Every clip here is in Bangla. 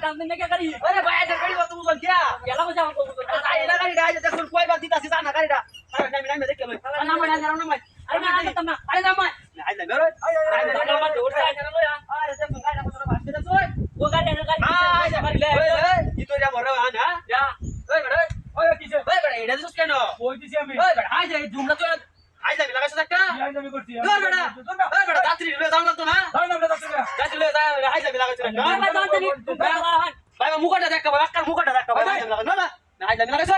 দাম দিন না কে গাড়ি আরে ভাই এটা গাড়ি কত বুঝন কিয়া গেলা কইছা আমার কবুতর তাই এটা গাড়ি গাড়ি দেখুন কয় বার দিতাছি জানা গাড়িটা আরে নামি দেখে লই নামাই আরে না করতাম না আরে নামাই আই না মেরে আই আমার দৌড় যায় না লয়া আরে দেখুন গাড়িটা কত বাসতে দছই ও গাড়ি না গাড়ি আই লে ই তো রে বড় আনা যা ওই বড় ওই কিছে ওই বড় এটা দিছস কেন কই দিছি আমি ওই বড় আই যাই জুমলা তো আই যাবি লাগাইছ একটা বিয়াই দাবি করছি দর বড় ওই বড় রাত্রি লয়ে যাও লাগতো না দাও না দাও না রাত্রি লয়ে যাও আই যাবি লাগাইছ একটা ভাই দাও তুমি ভাই মুখটা দেখ ভাই আক্কার মুখটা দেখ ভাই আই যাবি লাগাইছ না না আই যাবি লাগাইছ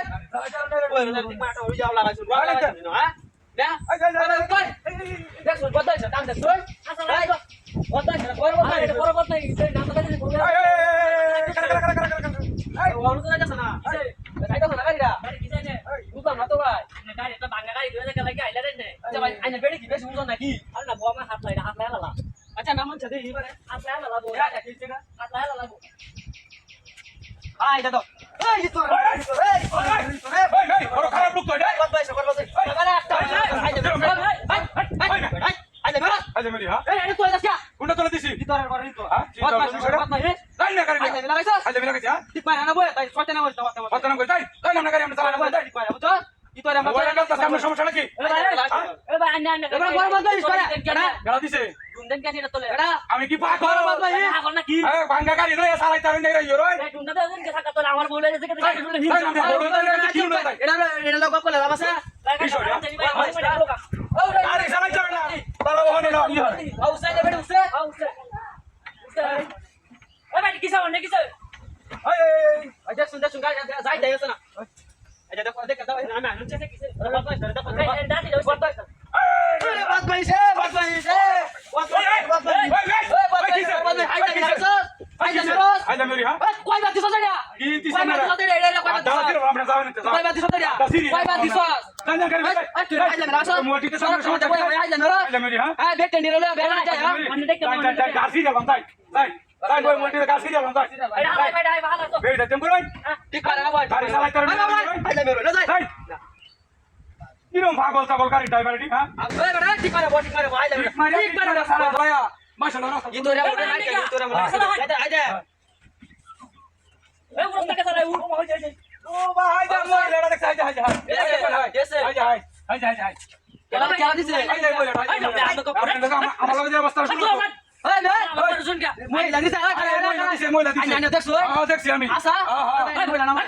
ওই ঠিক মাটা হই যাও লাগাইছ রোয়া লাগাইছ না হ্যাঁ আই যাই যাই দেখছ বদাইছ টান দেখছ আসলে বদাইছ বড় আরে এটা বড় কথা এই নাম কথা বলবে এই ওর তো যাচ্ছে না এই তো না গাড়িটা গাড়ি কিছে নে বুঝলাম না তো ভাই না গাড়ি এটা ভাঙা গাড়ি দুই জায়গা লাগি আইলা রে নে আচ্ছা ভাই আইনা বেড়ে কি বেশি বুঝো নাকি আরে না বউ আমার হাত লাগালা আচ্ছা নাম হচ্ছে দেই এবারে হাত লাগালা বউ এটা কি ছিল হাত লাগালা বউ আই দাদা এই তো এই এই বড় খারাপ লোক তো এটা বদমাইশ বদমাইশ আরে একটা আই যাবে আই যাবে আজ মেরি হ্যাঁ এই তো যাচ্ছে কোনটা তোলা দিছি ভিতরে করে তো হ্যাঁ বদমাইশ তাই না গাড়ি আই যাবে লাগাইছ আজ মেরি কাছে হ্যাঁ ঠিক পায় না বই তাই ছয়টা না বই বদনাম কই তাই তাই না গাড়ি আমরা চালানো বই ঠিক পায় না বুঝছো ভিতরে আমরা মোবাইল কাছে সামনে সমস্যা নাকি এ ভাই আন্না আন্না এবার বড় বদমাইশ করে গাড়ি দিছে গুন্ডন কাছে এটা তোলে এটা আমি কি পাগল বড় বদমাইশ পাগল না কি এই ভাঙ্গা গাড়ি লয়ে চালাই তার নেই রে ইরো এই গুন্ডা দেন কে থাকা তোলে আমার বলে যে গাড়ি গুলো হিম এটা লোক বলে লাবাসা আরে চালাই যাবে না তালা বহনে না ই হয় আউসাইড বেড়ে উসে এ ভাই কিসা অন্য কিসা এই আচ্ছা সুন্দর সুন্দর যাই যাইছ না আচ্ছা দেখো দেখ দাও আমি আনু চেক কিসে বদমাইশ করে দেখো এই দাদি দাও বদমাইশ এই বদমাইশ বদমাইশ বদমাইশ আই যাবি লাগাইছ আই যাবি রোজ আজ মেরি হ্যাঁ কই বাতি সজাড়া কি দিছ কই না বাতি সজাড়া এটা কই বাতি দাও দিও আমরা যাবেন তো কই বাতি সজাড়া কই বাতি সস তাই না গাড়ি আই তুই আই যাবি লাগাইছ মোটিতে সামনে সমস্যা আই যাবি রোজ আজ মেরি হ্যাঁ আই বেট টেন্ডিরলে বেড়া যায় হ্যাঁ তাই গাছি যাবাম তাই তাই তাই বই মোটিতে গাছি যাবাম তাই এই হাই ভাই হাই ভালো তো বেটা টেম্পো ভাই ঠিক পারে না ভাই গাড়ি চালাই তার নেই আই যাবি রোজ যাই তাই কিরম পাগল ছাগল গাড়ি ড্রাইভার ঠিক হ্যাঁ ওই বেড়া ঠিক পারে ঠিক পারে আই যাবি ঠিক পারে সারা দয়া মাশাআল্লাহ ইতোরে বলে নাই ইতোরে বলে আই যা এই পুরো টাকা চালাই উড় হই যায় ও ভাই যা মই লেড়া দেখ high high high high high high কেলা কেলা দিছে হাই হাই বলে আমার লগে যে অবস্থা শুনো এই নে আমার শুন কে মই লাগিছে মই লাগিছে আই না দেখছো দেখছি আমি আসা হ্যাঁ এই বলে না না